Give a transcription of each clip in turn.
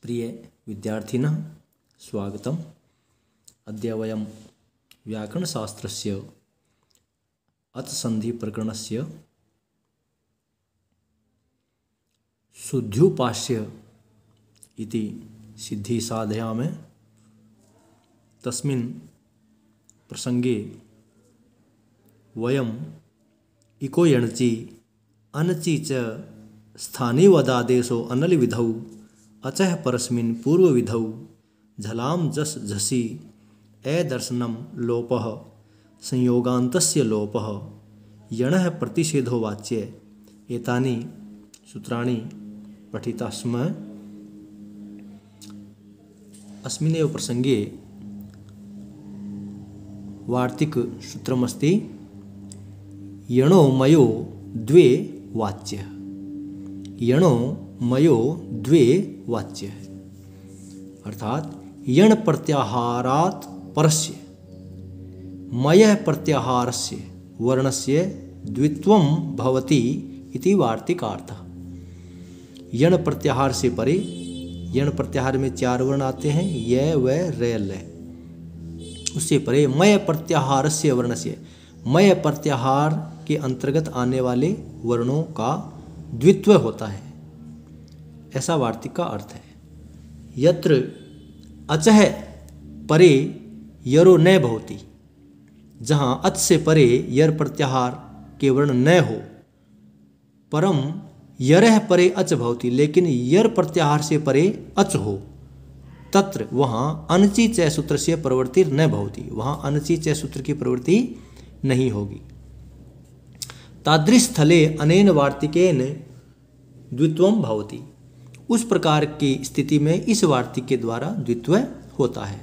प्रिय विद्यार्थिनः स्वागतम्। अद्य वयं व्याकरणशास्त्रस्य अथसन्धिप्रकरणस्य शुद्ध्युपास्य इति सिद्धिसाधयामः। तस्मिन् प्रसंगे वयम् इको यणचि अनचि च स्थानिवदादेशो अनलिविधौ अचः परस्मिन् पूर्वविधौ झलां जस् झसि एदर्शनं लोपः संयोगान्तस्य लोपः यणः प्रतिषेधो वाच्य एतानि सूत्राणि पठिता स्म। अस्मिन्नेव प्रसंगे वार्तिक सूत्रमस्ति यणो मयो द्वे वाच्यः। यणो मयो द्वे वाच्यः अर्थात यण प्रत्याहारात् परस्य मयः प्रत्याहारस्य वर्णस्य द्वित्वं भवति इति वार्तिकार्थः। यण प्रत्याहार से परे, यण प्रत्याहार में चार वर्ण आते हैं, य व रे ल। उससे परे मय प्रत्याहारस्य वर्णस्य, मय प्रत्याहार के अंतर्गत आने वाले वर्णों का द्वित्व होता है, ऐसा वार्तिक का अर्थ है। यत्र अचः परे यरो न भवति, जहाँ अच से परे यर प्रत्याहार के वर्ण न हो, परम यरह परे अच भवति, लेकिन यर प्रत्याहार से परे अच हो, तत्र वहाँ अनचि च सूत्र से प्रवृत्ति न भवति, वहाँ अनचि च सूत्र की प्रवृत्ति नहीं होगी। तादृश स्थले अनेन वार्तिकेन द्वित्वं भवति, उस प्रकार की स्थिति में इस वार्तिक के द्वारा द्वित्व होता है।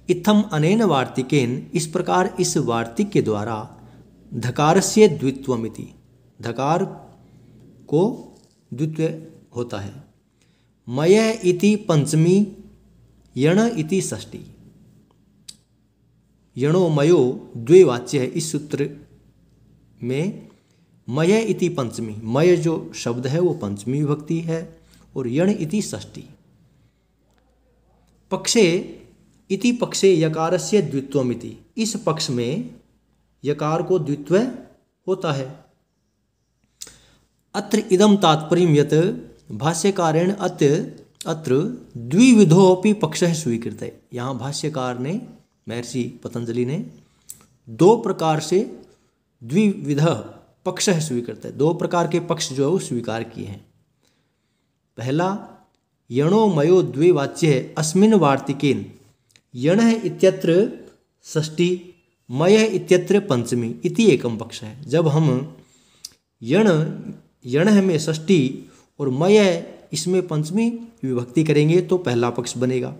इत्थम अनेन वार्तिकेन, इस प्रकार इस वार्तिक के द्वारा धकारस्य द्वित्वमिति, धकार को द्वित्व होता है। मय इति पंचमी यण इति षष्ठी। यणो मयो द्वे वाच्य है। इस सूत्र में मय इति पंचमी, मय जो शब्द है वो पंचमी विभक्ति है और यण इति षष्ठी। पक्षे इति पक्षे यकारस्य द्वित्वमिति, इस पक्ष में यकार को द्वित्व होता है। अत्र इदं तात्पर्यं यत् भाष्यकारेण अत्र द्विविधोऽपि पक्षः स्वीकृतः। यहाँ भाष्यकार ने, महर्षि पतंजलि ने दो प्रकार से द्विविध पक्ष है स्वीकृत है, दो प्रकार के पक्ष जो है वो स्वीकार किए हैं। पहला, यणो मयो द्वे वाच्य है अस्मिन् वार्तिकेन, यण इत्यत्र षष्ठी मय इत्यत्र पंचमी इति एकम पक्ष है। जब हम यण में षष्ठी और मय इसमें पंचमी विभक्ति करेंगे तो पहला पक्ष बनेगा।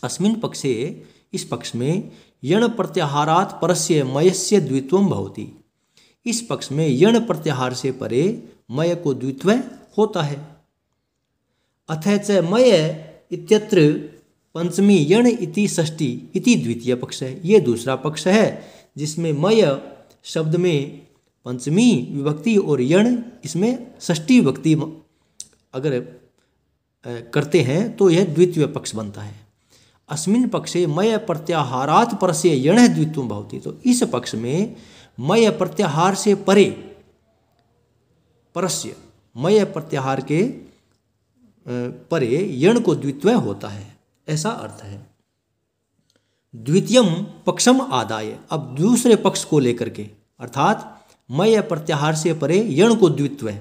अस्मिन् पक्षे, इस पक्ष में यण प्रत्याहारात् परस्य मयस्य द्वित्वं भवति, इस पक्ष में यण प्रत्याहार से परे मय को द्वित्व होता है। अथ च मय इत्यत्र पंचमी यण इति षष्ठी इति द्वितीय पक्ष है। ये दूसरा पक्ष है जिसमें मय शब्द में पंचमी विभक्ति और यण इसमें षष्ठी विभक्ति अगर करते हैं तो यह द्वितीय पक्ष बनता है। अस्मिन् पक्षे मय प्रत्याहारात् परस्य यण द्वित्वं भवति, तो इस पक्ष में मय प्रत्याहार से परे परस्य, मय प्रत्याहार के परे यण को द्वित्व होता है, ऐसा अर्थ है। द्वितीयम पक्षम आदाय, अब दूसरे पक्ष को लेकर के, अर्थात मय प्रत्याहार से परे यण को द्वित्व,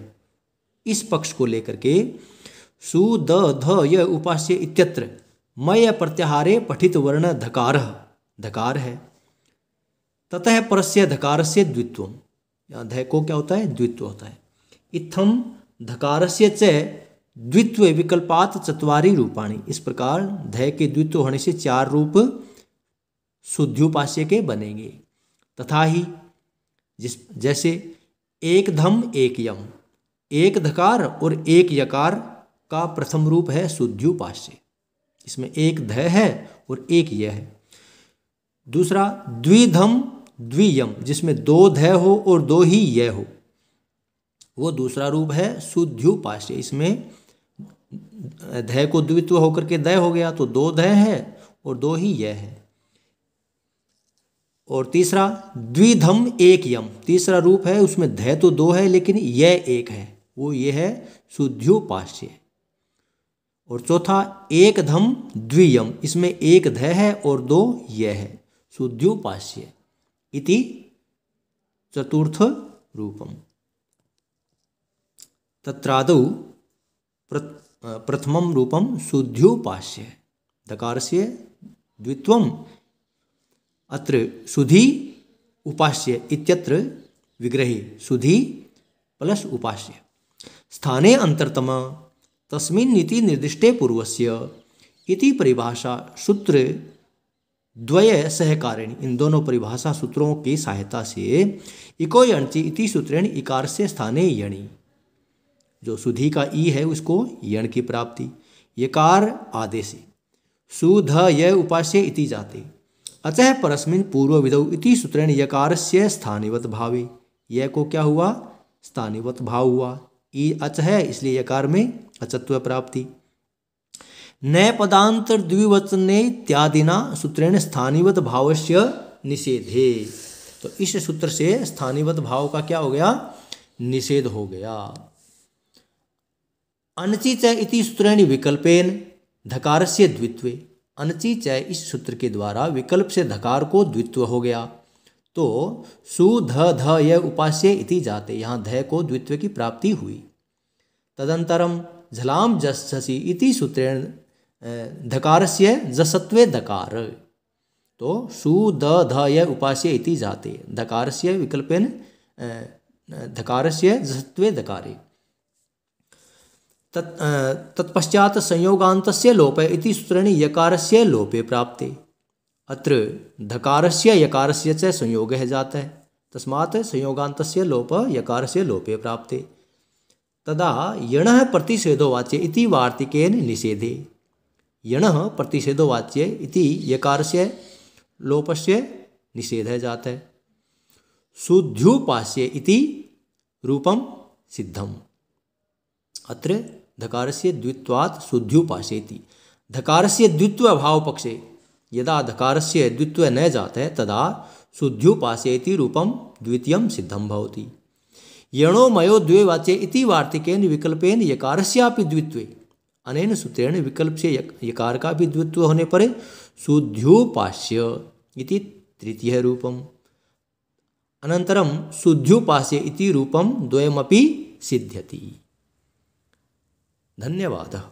इस पक्ष को लेकर के सु द ध य उपास्य इत्यत्र मय प्रत्याहारे पठित वर्ण धकारः, धकार है, ततः परस्य धकारस्य द्वित्वम्, यहाँ ध को क्या होता है, द्वित्व होता है। इत्थम धकारस्य च द्वित्व विकल्पात् चत्वारि रूपाणि, इस प्रकार ध के द्वित्व होने से चार रूप शुद्ध्युपास्य के बनेंगे। तथा ही जैसे एक धम एक यम, एक धकार और एक यकार का प्रथम रूप है शुद्ध्युपास्य, इसमें एक ध है और एक य है। दूसरा द्विधम द्वियम, जिसमें दो ध हो और दो ही य हो, वो दूसरा रूप है शुद्ध्युपास्य, इसमें धय को द्वित्व होकर के दय हो गया, तो 2 धय है और 2 ही यह है। और तीसरा द्विधम एक यम, तीसरा रूप है, उसमें धय तो 2 है लेकिन यह 1 है, वो ये है शुद्ध्योपास्य। और चौथा एक धम द्वियम, इसमें 1 धय है और 2 यह है, शुद्ध्योपास्य इति चतुर्थ रूपम। तत्रादौ प्रथमं रूपम शुद्ध्योपास्य दकारस्य द्वित्वम अत्र सुधी उपास्य इत्यत्र विग्रहे सुधी प्लस उपास्य स्थाने अंतरतम तस्मिन् इति निर्दिष्टे पूर्वस्य इति परिभाषा सूत्र द्वय सहकारिणी, इन दोनों परिभाषा सूत्रों की सहायता से इको यणचि इति सूत्रेण इकार से स्थाने यणि, जो सुधी का ई है उसको यण की प्राप्ति, यकार आदेश सुध य उपास्य इति जाते, अतः परस्मिन् पूर्व विधौ इति सूत्रेण यकारस्य स्थानिवत भावे, यह को क्या हुआ, स्थानिवत भाव हुआ, ई अच है इसलिए यकार में अचत्व प्राप्ति। न पदांतर द्विवचने इत्यादिना सूत्रेण स्थानिवत भावस्य निषेधे, तो इस सूत्र से स्थानिवत भाव का क्या हो गया, निषेध हो गया। अनचि च इति सूत्रेण विकल्पेन धकारस्य द्वित्वे, अनचि च इस सूत्र के द्वारा विकल्प से धकार को द्वित्व हो गया, तो सु ध ध य उपास्य इति जाते, यहाँ ध को द्वित्व की प्राप्ति हुई। तदंतरम झलाम जसि इति सूत्रेण धकारस्य जसत्वे धकार, तो सु द ध य उपास्य इति जाते, धकारस्य विकल्पेन धकारस्य जसत्वे धकारे। तत्पश्चात संयोगान्तस्य लोपे इति सूत्रेण यकारस्य लोपे प्राप्ते, अत्र धकारस्य यकारस्य च संयोगः जातः, तस्मात् संयोगान्तस्य लोप यकारस्य लोपे प्राप्ते। तदा यणः प्रतिषेधोवाच्य इति वार्तिकेन निषेधे, यणः प्रतिषेधोवाच्य इति यकारस्य लोपस्य निषेधः जातः। शुद्ध्योपास्य इति रूपम सिद्धम, अत्र धकारस्य द्वित्वात् शुद्ध्योपास्येति, धकारस्य द्वित्व भाव पक्षे यदा धकारस्य द्वित्व न जातः तदा शुद्ध्योपास्येति रूपम द्वितीयं सिद्धं भवति। यणो मयो द्वे वाच्ये इति वार्तिकेन विकल्पेन यकारस्यापि द्वित्वे, अनेन सूत्रेण विकल्प से यकार का भी द्वित्व होने पर शुद्ध्योपास्य इति तृतीय रूपम। अनंतरम शुद्ध्योपास्य इति रूपम द्वयमपि सिद्ध्यति। धन्यवादः।